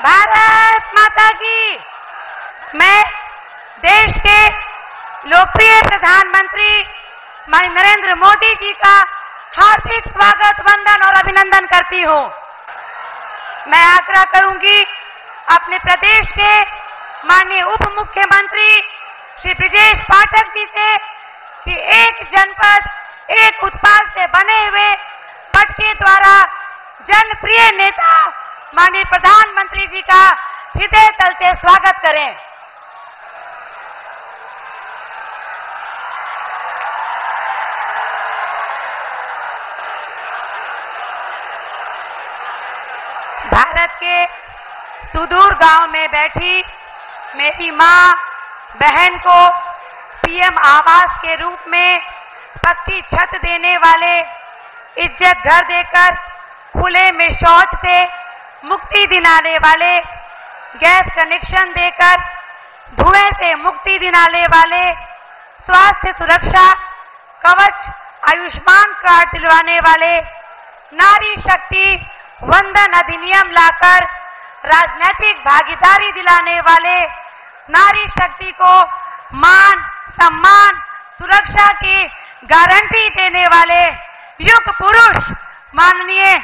भारत माता की। मैं देश के लोकप्रिय प्रधानमंत्री माननीय नरेंद्र मोदी जी का हार्दिक स्वागत, वंदन और अभिनंदन करती हूं। मैं आग्रह करूंगी अपने प्रदेश के माननीय उप मुख्यमंत्री श्री ब्रिजेश पाठक जी से कि एक जनपद एक उत्पाद से बने हुए पट के द्वारा जनप्रिय नेता माननीय प्रधानमंत्री जी का हृदय तल से स्वागत करें। भारत के सुदूर गांव में बैठी मेरी मां बहन को पीएम आवास के रूप में पक्की छत देने वाले, इज्जत घर देकर खुले में शौच से मुक्ति दिलाने वाले, गैस कनेक्शन देकर धुएं से मुक्ति दिलाने वाले, स्वास्थ्य सुरक्षा कवच आयुष्मान कार्ड दिलवाने वाले, नारी शक्ति वंदन अधिनियम लाकर राजनीतिक भागीदारी दिलाने वाले, नारी शक्ति को मान सम्मान सुरक्षा की गारंटी देने वाले युग पुरुष माननीय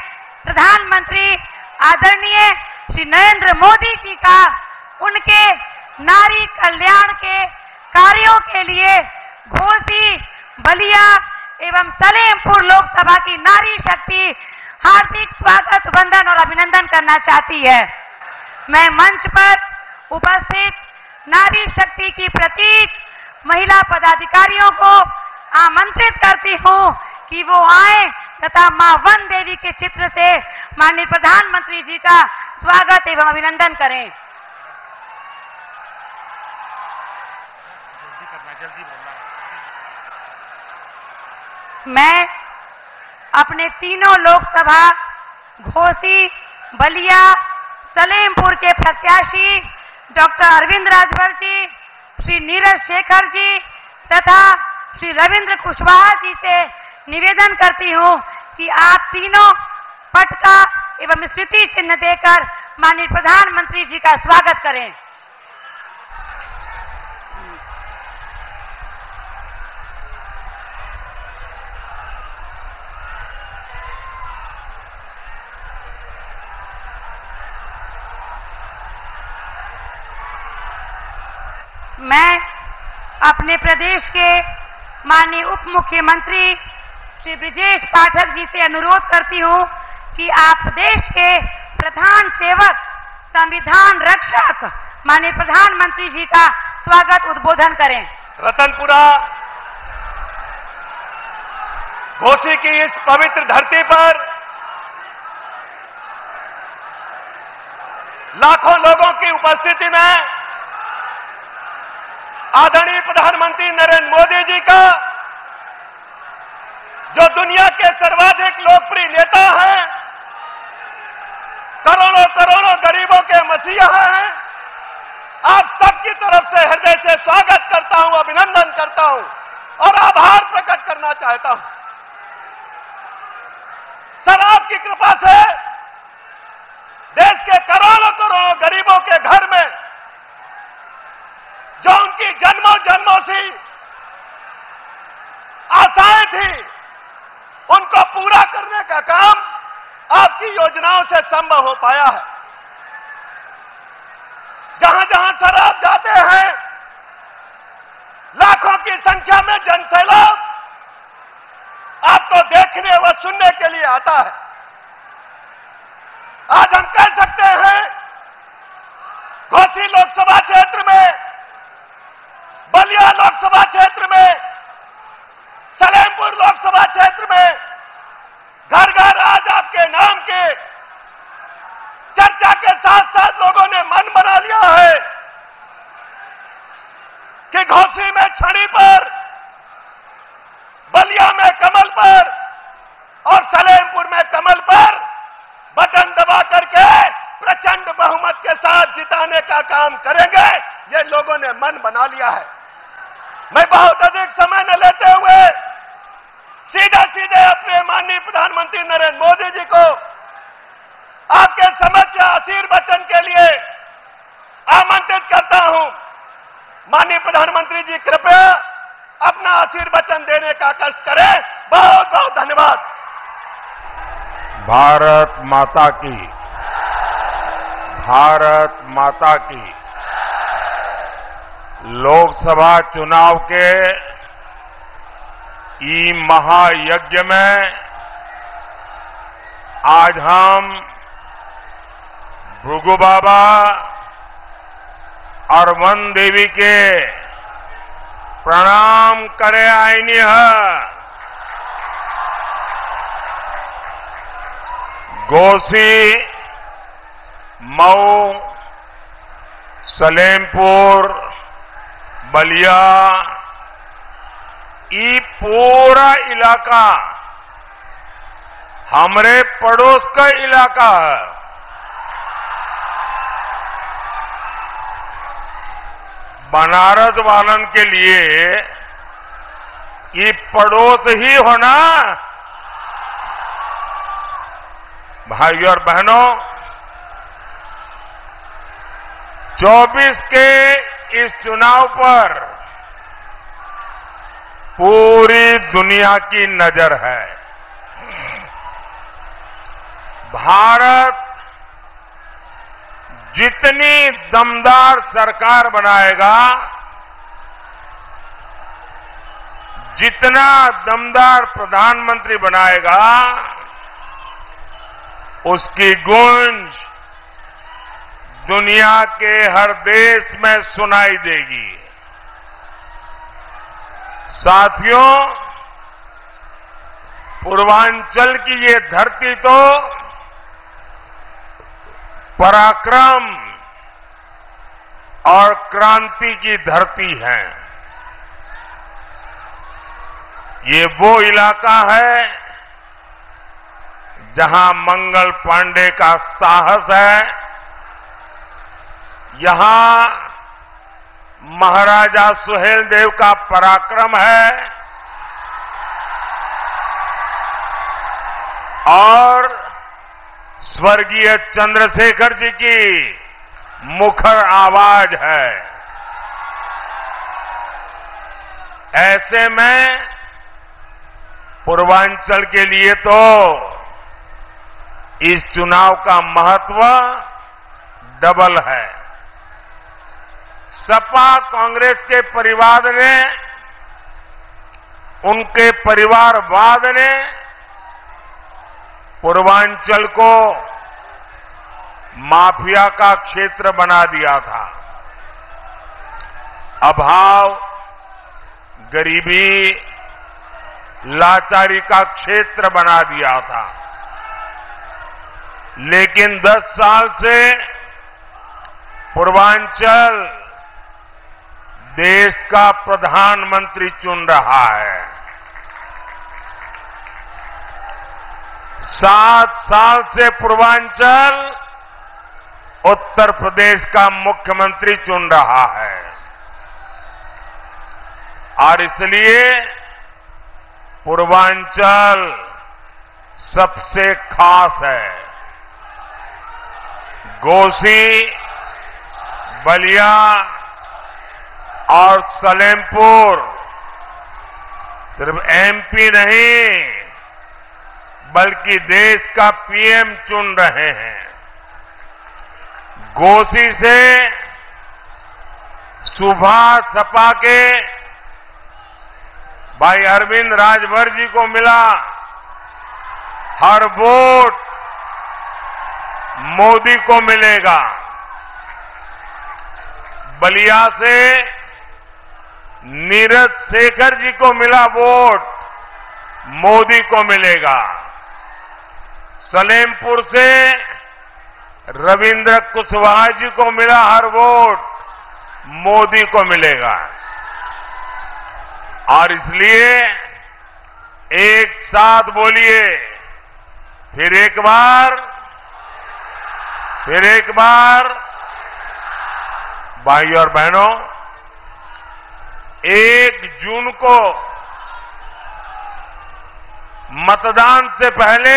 प्रधानमंत्री आदरणीय श्री नरेंद्र मोदी जी का उनके नारी कल्याण के कार्यों के लिए घोसी, बलिया एवं सलेमपुर लोकसभा की नारी शक्ति हार्दिक स्वागत, वंदन और अभिनंदन करना चाहती है। मैं मंच पर उपस्थित नारी शक्ति की प्रतीक महिला पदाधिकारियों को आमंत्रित करती हूं कि वो आए तथा मां वन देवी के चित्र से माननीय प्रधानमंत्री जी का स्वागत एवं अभिनंदन करें। मैं अपने तीनों लोकसभा घोसी, बलिया, सलेमपुर के प्रत्याशी डॉक्टर अरविंद राजभर जी, श्री नीरज शेखर जी तथा श्री रविंद्र कुशवाहा जी से निवेदन करती हूं कि आप तीनों पटका एवं स्मृति चिन्ह देकर माननीय प्रधानमंत्री जी का स्वागत करें। मैं अपने प्रदेश के माननीय उप मुख्यमंत्री श्री ब्रिजेश पाठक जी से अनुरोध करती हूं कि आप देश के प्रधान सेवक, संविधान रक्षक माननीय प्रधानमंत्री जी का स्वागत उद्बोधन करें। रतनपुरा घोसी की इस पवित्र धरती पर लाखों लोगों की उपस्थिति में आदरणीय प्रधानमंत्री नरेंद्र मोदी जी का, जो दुनिया के सर्वाधिक लोकप्रिय नेता हैं, करोड़ों करोड़ों गरीबों के मसीहा हैं, आप सबकी तरफ से हृदय से स्वागत करता हूं, अभिनंदन करता हूं और आभार प्रकट करना चाहता हूं। सर, आपकी कृपा से देश के करोड़ों करोड़ों गरीबों के घर में जो उनकी जन्मों जन्मों से आशाएं थी, उनको पूरा करने का काम आपकी योजनाओं से संभव हो पाया है। जहां जहां सर आप जाते हैं, लाखों की संख्या में जनसैलाब आपको देखने व सुनने के लिए आता है। आज हम कह सकते हैं, घोसी लोकसभा क्षेत्र में, बलिया लोकसभा क्षेत्र में, सलेमपुर लोकसभा क्षेत्र में घर घर आज आपके नाम के चर्चा के साथ साथ लोगों ने मन बना लिया है कि घोसी में छड़ी पर, बलिया में कमल पर और सलेमपुर में कमल पर बटन दबा करके प्रचंड बहुमत के साथ जिताने का काम करेंगे। ये लोगों ने मन बना लिया है। मैं बहुत अधिक समय न लेते हुए सीधे सीधे अपने माननीय प्रधानमंत्री नरेंद्र मोदी जी को आपके समक्ष आशीर्वचन के लिए आमंत्रित करता हूं। माननीय प्रधानमंत्री जी कृपया अपना आशीर्वचन देने का कष्ट करें। बहुत बहुत धन्यवाद। भारत माता की, भारत माता की। लोकसभा चुनाव के ई महायज्ञ में आज हम भृगु बाबा और वन देवी के प्रणाम करे आईनी है। घोसी, मऊ, सलेमपुर, बलिया, ये पूरा इलाका हमारे पड़ोस का इलाका है। बनारस वालन के लिए ये पड़ोस ही होना। भाइयों और बहनों, 24 के इस चुनाव पर पूरी दुनिया की नजर है। भारत जितनी दमदार सरकार बनाएगा, जितना दमदार प्रधानमंत्री बनाएगा, उसकी गूंज दुनिया के हर देश में सुनाई देगी। साथियों, पूर्वांचल की ये धरती तो पराक्रम और क्रांति की धरती है। ये वो इलाका है जहां मंगल पांडे का साहस है, यहां महाराजा सुहेलदेव का पराक्रम है और स्वर्गीय चंद्रशेखर जी की मुखर आवाज है। ऐसे में पूर्वांचल के लिए तो इस चुनाव का महत्व डबल है। सपा कांग्रेस के परिवार ने, उनके परिवारवाद ने पूर्वांचल को माफिया का क्षेत्र बना दिया था। अभाव, गरीबी, लाचारी का क्षेत्र बना दिया था। लेकिन 10 साल से पूर्वांचल देश का प्रधानमंत्री चुन रहा है। 7 साल से पूर्वांचल उत्तर प्रदेश का मुख्यमंत्री चुन रहा है और इसलिए पूर्वांचल सबसे खास है। घोसी, बलिया और सलेमपुर सिर्फ एमपी नहीं बल्कि देश का पीएम चुन रहे हैं। घोसी से सुभाष सपा के भाई अरविंद राजभर जी को मिला। हर वोट मोदी को मिलेगा। बलिया से नीरज शेखर जी को मिला वोट, मोदी को मिलेगा। सलेमपुर से रविंद्र कुशवाहा जी को मिला हर वोट, मोदी को मिलेगा। और इसलिए एक साथ बोलिए, फिर एक बार, भाइयों और बहनों, 1 जून को मतदान से पहले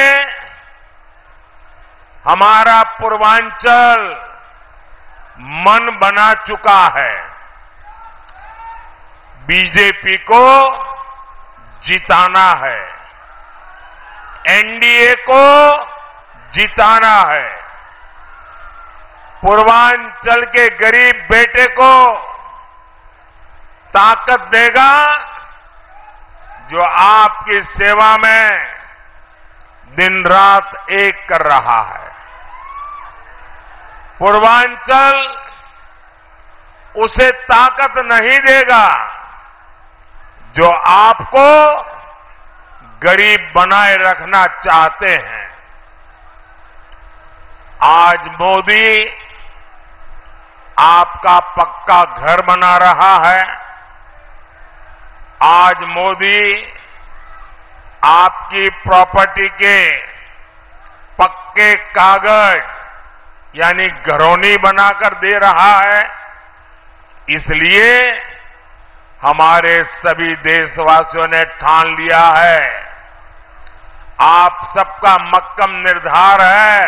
हमारा पूर्वांचल मन बना चुका है। बीजेपी को जिताना है, एनडीए को जिताना है, पूर्वांचल के गरीब बेटे को ताकत देगा जो आपकी सेवा में दिन रात एक कर रहा है। पूर्वांचल उसे ताकत नहीं देगा जो आपको गरीब बनाए रखना चाहते हैं। आज मोदी आपका पक्का घर बना रहा है। आज मोदी आपकी प्रॉपर्टी के पक्के कागज यानी घरौनी बनाकर दे रहा है। इसलिए हमारे सभी देशवासियों ने ठान लिया है, आप सबका मक्कम निर्धार है,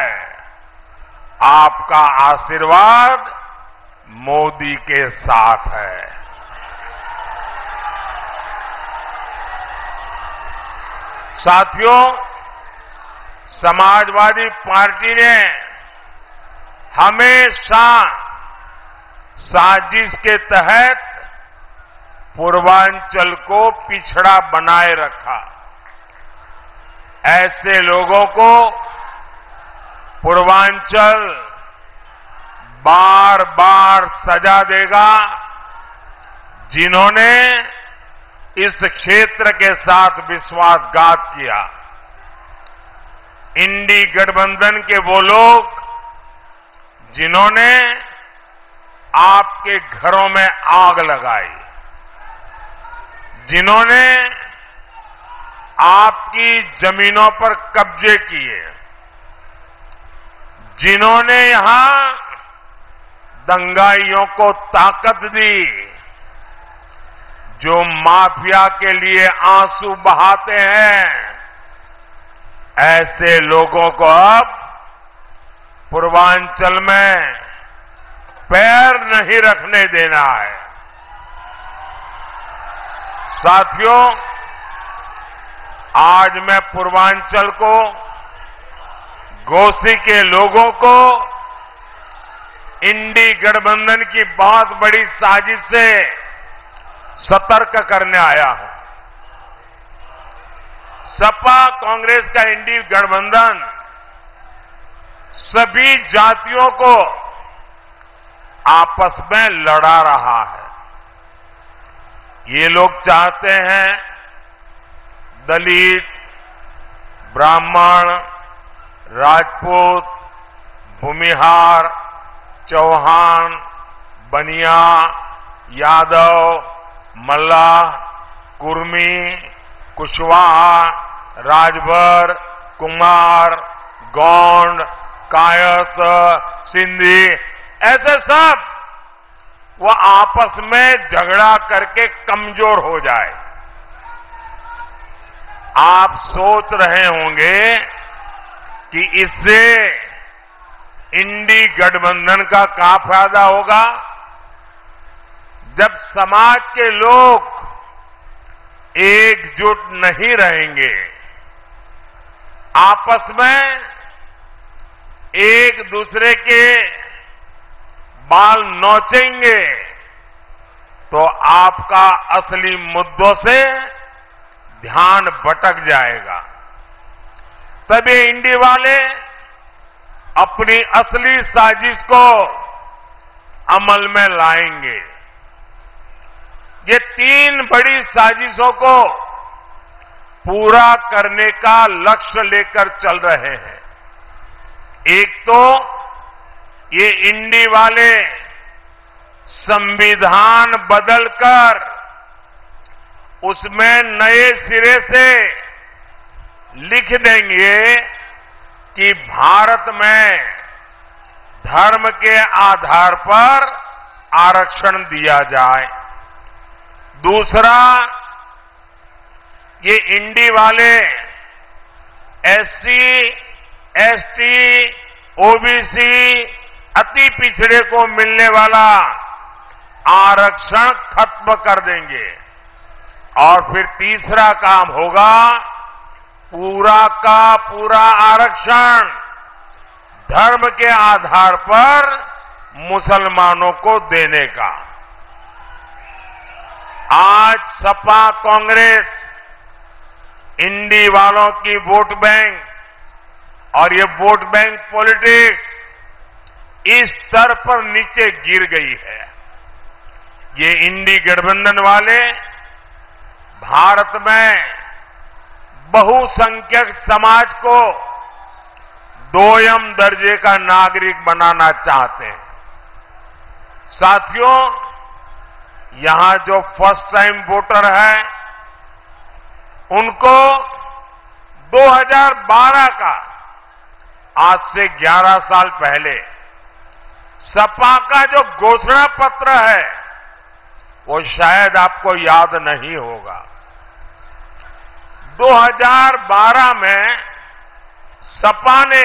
आपका आशीर्वाद मोदी के साथ है। साथियों, समाजवादी पार्टी ने हमेशा साजिश के तहत पूर्वांचल को पिछड़ा बनाए रखा। ऐसे लोगों को पूर्वांचल बार बार सजा देगा जिन्होंने इस क्षेत्र के साथ विश्वासघात किया। इंडी गठबंधन के वो लोग जिन्होंने आपके घरों में आग लगाई, जिन्होंने आपकी जमीनों पर कब्जे किए, जिन्होंने यहां दंगाइयों को ताकत दी, जो माफिया के लिए आंसू बहाते हैं, ऐसे लोगों को अब पूर्वांचल में पैर नहीं रखने देना है। साथियों, आज मैं पूर्वांचल को, घोसी के लोगों को इंडी गठबंधन की बहुत बड़ी साजिश से सतर्क करने आया हूं। सपा कांग्रेस का इंडी गठबंधन सभी जातियों को आपस में लड़ा रहा है। ये लोग चाहते हैं दलित, ब्राह्मण, राजपूत, भूमिहार, चौहान, बनिया, यादव, मल्लाह, कुर्मी, कुशवाहा, राजभर, कुमार, गौंड, कायस्थ, सिंधी, ऐसे सब वो आपस में झगड़ा करके कमजोर हो जाए। आप सोच रहे होंगे कि इससे इंडी गठबंधन का क्या फायदा होगा। जब समाज के लोग एकजुट नहीं रहेंगे, आपस में एक दूसरे के बाल नोचेंगे, तो आपका असली मुद्दों से ध्यान भटक जाएगा। तब ये इंडी वाले अपनी असली साजिश को अमल में लाएंगे। ये 3 बड़ी साजिशों को पूरा करने का लक्ष्य लेकर चल रहे हैं। एक तो ये इंडी वाले संविधान बदलकर उसमें नए सिरे से लिख देंगे कि भारत में धर्म के आधार पर आरक्षण दिया जाए। दूसरा, ये इंडी वाले एससी, एसटी, ओबीसी, अति पिछड़े को मिलने वाला आरक्षण खत्म कर देंगे। और फिर तीसरा काम होगा पूरा का पूरा आरक्षण धर्म के आधार पर मुसलमानों को देने का। आज सपा कांग्रेस इंडी वालों की वोट बैंक और ये वोट बैंक पॉलिटिक्स इस स्तर पर नीचे गिर गई है। ये इंडी गठबंधन वाले भारत में बहुसंख्यक समाज को दोयम दर्जे का नागरिक बनाना चाहते हैं। साथियों, यहां जो फर्स्ट टाइम वोटर है उनको 2012 का, आज से 11 साल पहले सपा का जो घोषणा पत्र है वो शायद आपको याद नहीं होगा। 2012 में सपा ने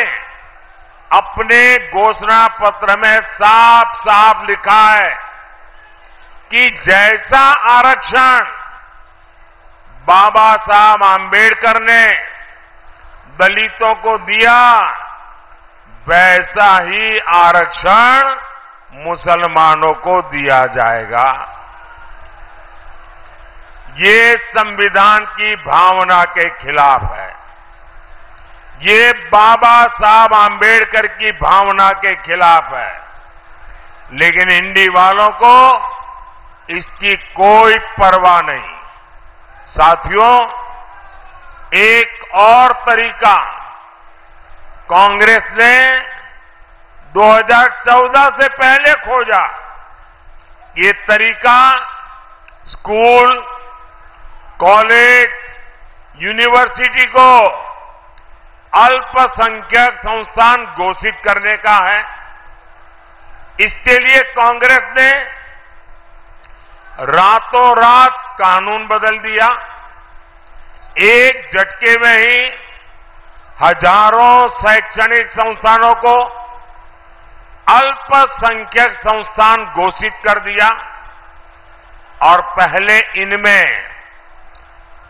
अपने घोषणा पत्र में साफ साफ लिखा है कि जैसा आरक्षण बाबा साहब आंबेडकर ने दलितों को दिया वैसा ही आरक्षण मुसलमानों को दिया जाएगा। ये संविधान की भावना के खिलाफ है। ये बाबा साहब आंबेडकर की भावना के खिलाफ है। लेकिन इंडी वालों को इसकी कोई परवाह नहीं। साथियों, एक और तरीका कांग्रेस ने 2014 से पहले खोजा। ये तरीका स्कूल, कॉलेज, यूनिवर्सिटी को अल्पसंख्यक संस्थान घोषित करने का है। इसके लिए कांग्रेस ने रातों रात कानून बदल दिया। एक झटके में ही हजारों शैक्षणिक संस्थानों को अल्पसंख्यक संस्थान घोषित कर दिया और पहले इनमें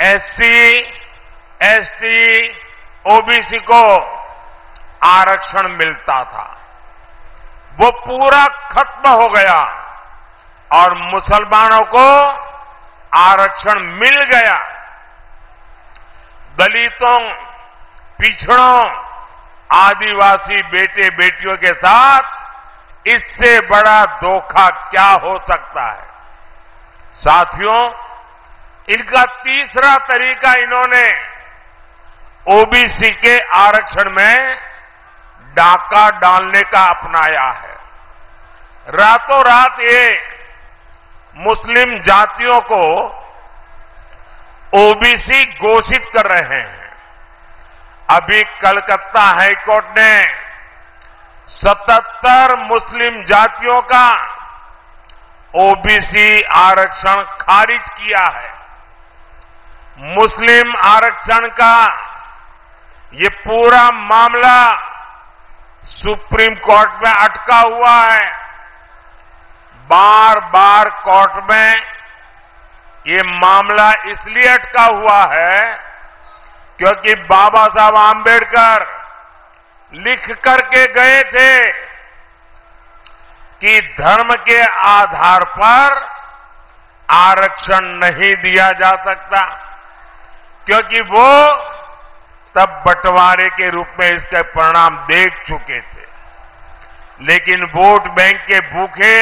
एससी, एसटी, ओबीसी को आरक्षण मिलता था। वो पूरा खत्म हो गया और मुसलमानों को आरक्षण मिल गया। दलितों, पिछड़ों, आदिवासी बेटे बेटियों के साथ इससे बड़ा धोखा क्या हो सकता है। साथियों, इनका तीसरा तरीका इन्होंने ओबीसी के आरक्षण में डाका डालने का अपनाया है। रातों रात ये मुस्लिम जातियों को ओबीसी घोषित कर रहे हैं। अभी कलकत्ता हाईकोर्ट ने 77 मुस्लिम जातियों का ओबीसी आरक्षण खारिज किया है। मुस्लिम आरक्षण का ये पूरा मामला सुप्रीम कोर्ट में अटका हुआ है। बार बार कोर्ट में ये मामला इसलिए अटका हुआ है क्योंकि बाबा साहब आंबेडकर लिख करके गए थे कि धर्म के आधार पर आरक्षण नहीं दिया जा सकता, क्योंकि वो तब बंटवारे के रूप में इसके परिणाम देख चुके थे। लेकिन वोट बैंक के भूखे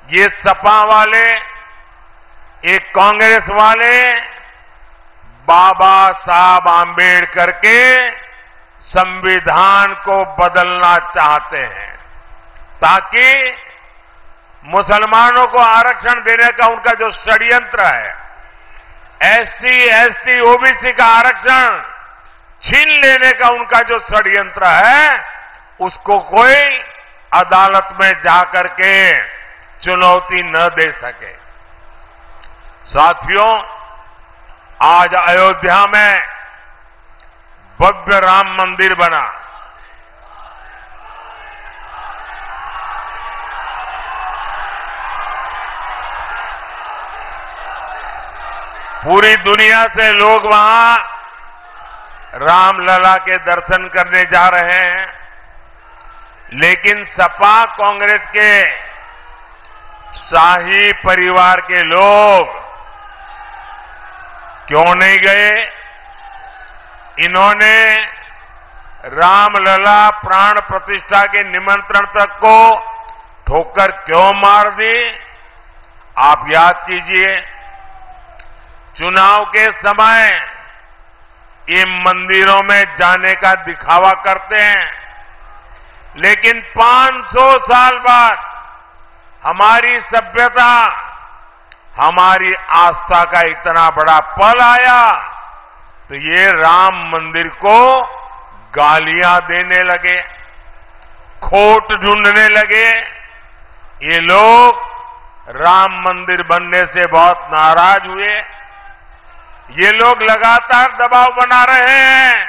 ये सपा वाले, ये कांग्रेस वाले बाबा साहब आंबेडकर के संविधान को बदलना चाहते हैं ताकि मुसलमानों को आरक्षण देने का उनका जो षड्यंत्र है, एससी, एसटी, ओबीसी का आरक्षण छीन लेने का उनका जो षड्यंत्र है, उसको कोई अदालत में जाकर के चुनौती न दे सके। साथियों, आज अयोध्या में भव्य राम मंदिर बना। पूरी दुनिया से लोग वहां रामलला के दर्शन करने जा रहे हैं, लेकिन सपा कांग्रेस के शाही परिवार के लोग क्यों नहीं गए? इन्होंने रामलला प्राण प्रतिष्ठा के निमंत्रण तक को ठोकर क्यों मार दी? आप याद कीजिए, चुनाव के समय ये मंदिरों में जाने का दिखावा करते हैं, लेकिन 500 साल बाद हमारी सभ्यता, हमारी आस्था का इतना बड़ा पल आया तो ये राम मंदिर को गालियां देने लगे, खोट ढूंढने लगे। ये लोग राम मंदिर बनने से बहुत नाराज हुए। ये लोग लगातार दबाव बना रहे हैं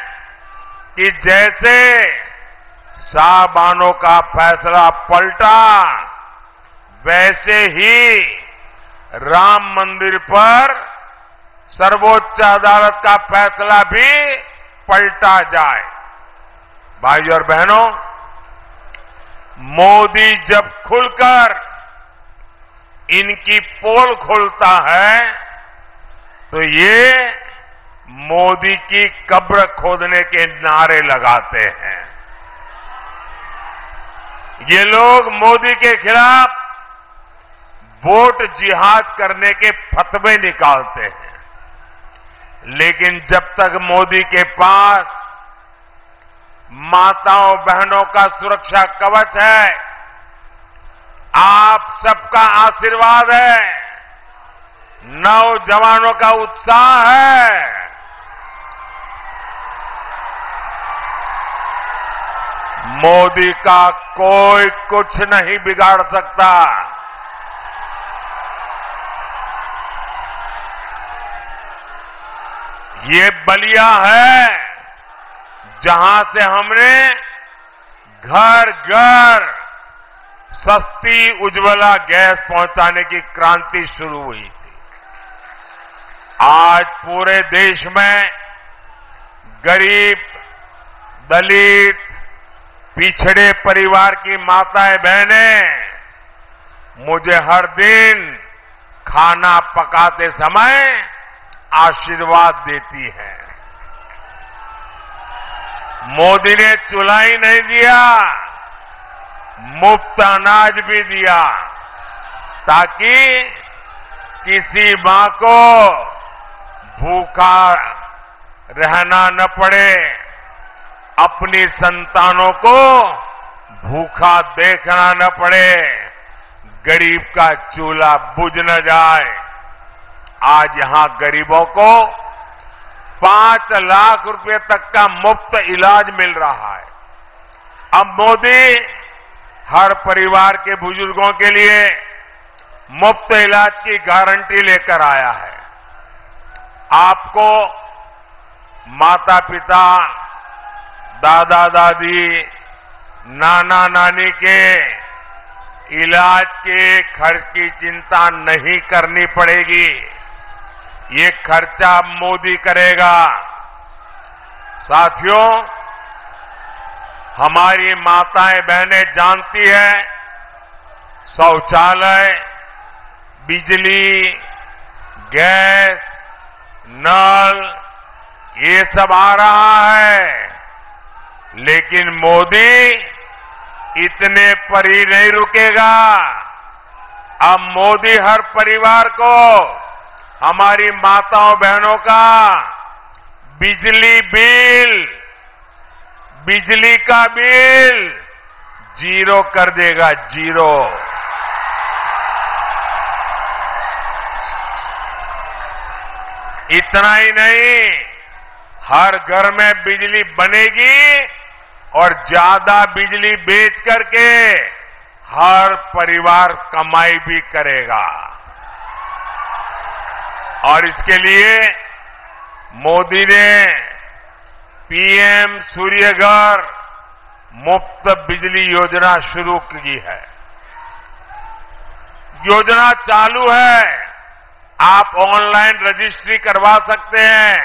कि जैसे साहबानों का फैसला पलटा, वैसे ही राम मंदिर पर सर्वोच्च अदालत का फैसला भी पलटा जाए। भाई और बहनों, मोदी जब खुलकर इनकी पोल खोलता है तो ये मोदी की कब्र खोदने के नारे लगाते हैं। ये लोग मोदी के खिलाफ वोट जिहाद करने के फतवे निकालते हैं, लेकिन जब तक मोदी के पास माताओं बहनों का सुरक्षा कवच है, आप सबका आशीर्वाद है, नौजवानों का उत्साह है, मोदी का कोई कुछ नहीं बिगाड़ सकता। ये बलिया है जहां से हमने घर घर सस्ती उज्ज्वला गैस पहुंचाने की क्रांति शुरू हुई थी। आज पूरे देश में गरीब, दलित, पिछड़े परिवार की माताएं बहनें मुझे हर दिन खाना पकाते समय आशीर्वाद देती है। मोदी ने चूल्हा ही नहीं दिया, मुफ्त अनाज भी दिया, ताकि किसी मां को भूखा रहना न पड़े, अपनी संतानों को भूखा देखना न पड़े, गरीब का चूल्हा बुझ न जाए। आज यहां गरीबों को 5 लाख रुपए तक का मुफ्त इलाज मिल रहा है। अब मोदी हर परिवार के बुजुर्गों के लिए मुफ्त इलाज की गारंटी लेकर आया है। आपको माता पिता, दादा दादी, नाना नानी के इलाज के खर्च की चिंता नहीं करनी पड़ेगी। ये खर्चा मोदी करेगा। साथियों, हमारी माताएं बहनें जानती है, शौचालय, बिजली, गैस, नल, ये सब आ रहा है, लेकिन मोदी इतने पर ही नहीं रुकेगा। अब मोदी हर परिवार को, हमारी माताओं बहनों का बिजली का बिल 0 कर देगा, 0। इतना ही नहीं, हर घर में बिजली बनेगी और ज्यादा बिजली बेच करके हर परिवार कमाई भी करेगा। और इसके लिए मोदी ने पीएम सूर्यघर मुफ्त बिजली योजना शुरू की है। योजना चालू है, आप ऑनलाइन रजिस्ट्री करवा सकते हैं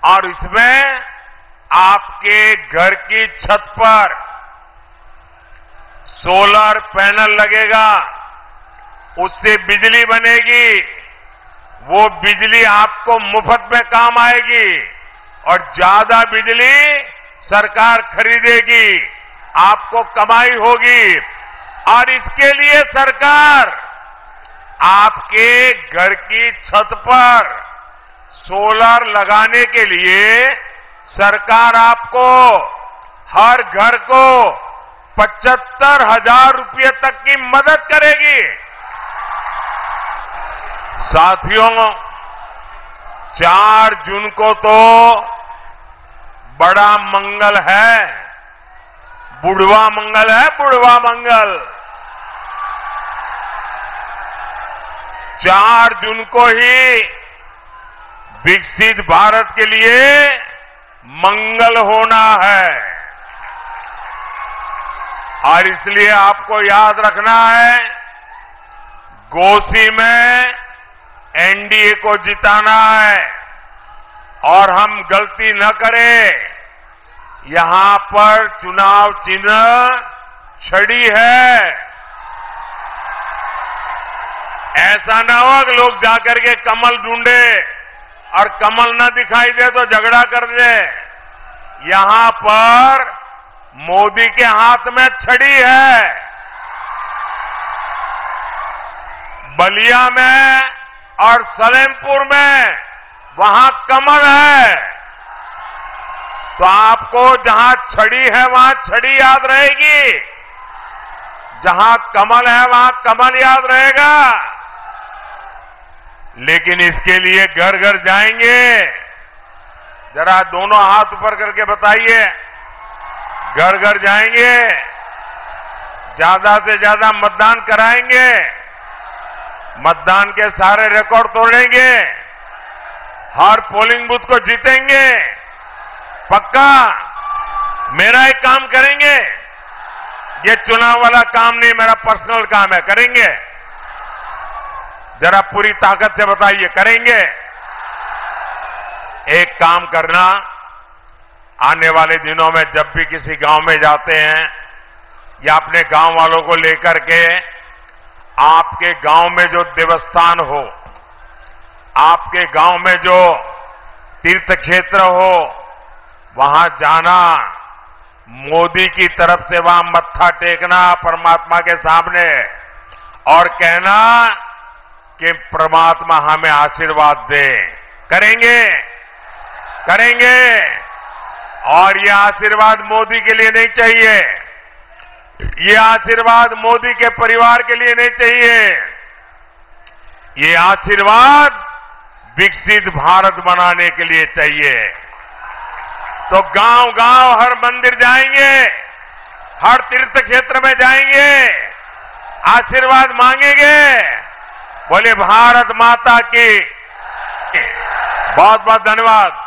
और इसमें आपके घर की छत पर सोलर पैनल लगेगा, उससे बिजली बनेगी, वो बिजली आपको मुफ्त में काम आएगी और ज्यादा बिजली सरकार खरीदेगी, आपको कमाई होगी। और इसके लिए सरकार आपके घर की छत पर सोलर लगाने के लिए सरकार आपको हर घर को 75,000 रुपये तक की मदद करेगी। साथियों, 4 जून को तो बड़ा मंगल है, बुढ़वा मंगल है, बुढ़वा मंगल। 4 जून को ही विकसित भारत के लिए मंगल होना है और इसलिए आपको याद रखना है, घोसी में एनडीए को जिताना है और हम गलती न करें। यहां पर चुनाव चिन्ह छड़ी है। ऐसा ना हो कि लोग जाकर के कमल ढूंढे और कमल न दिखाई दे तो झगड़ा कर दे। यहां पर मोदी के हाथ में छड़ी है। बलिया में और सलेमपुर में वहां कमल है, तो आपको जहां छड़ी है वहां छड़ी याद रहेगी, जहां कमल है वहां कमल याद रहेगा। लेकिन इसके लिए घर घर जाएंगे। जरा दोनों हाथ ऊपर करके बताइए, घर घर जाएंगे, ज्यादा से ज्यादा मतदान कराएंगे, मतदान के सारे रिकॉर्ड तोड़ेंगे, हर पोलिंग बूथ को जीतेंगे। पक्का मेरा एक काम करेंगे, ये चुनाव वाला काम नहीं, मेरा पर्सनल काम है, करेंगे? जरा पूरी ताकत से बताइए, करेंगे? एक काम करना, आने वाले दिनों में जब भी किसी गांव में जाते हैं या अपने गांव वालों को लेकर के, आपके गांव में जो देवस्थान हो, आपके गांव में जो तीर्थ क्षेत्र हो, वहां जाना, मोदी की तरफ से वहां मत्था टेकना परमात्मा के सामने और कहना कि परमात्मा हमें आशीर्वाद दे। करेंगे? करेंगे? और ये आशीर्वाद मोदी के लिए नहीं चाहिए, ये आशीर्वाद मोदी के परिवार के लिए नहीं चाहिए, ये आशीर्वाद विकसित भारत बनाने के लिए चाहिए। तो गांव गांव हर मंदिर जाएंगे, हर तीर्थ क्षेत्र में जाएंगे, आशीर्वाद मांगेंगे। बोले भारत माता की। बहुत बहुत धन्यवाद।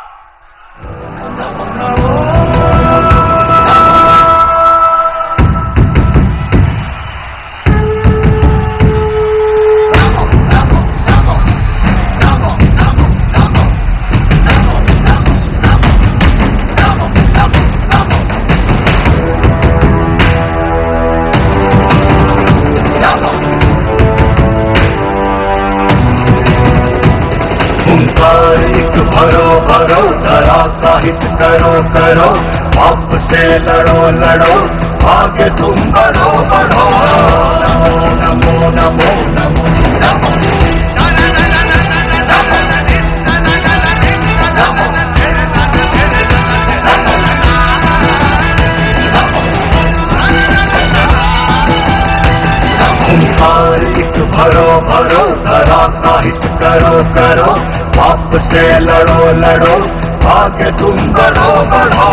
एक भरो भरो, धरा का हित करो करो, पाप से लड़ो लड़ो, आगे तुम बढ़ो बढ़ो। नमो नमो नमो नमो नमो। एक भरो भरो, धरा का हित करो करो, पाप से लड़ो लड़ो, आगे तुम बढ़ो बढ़ो।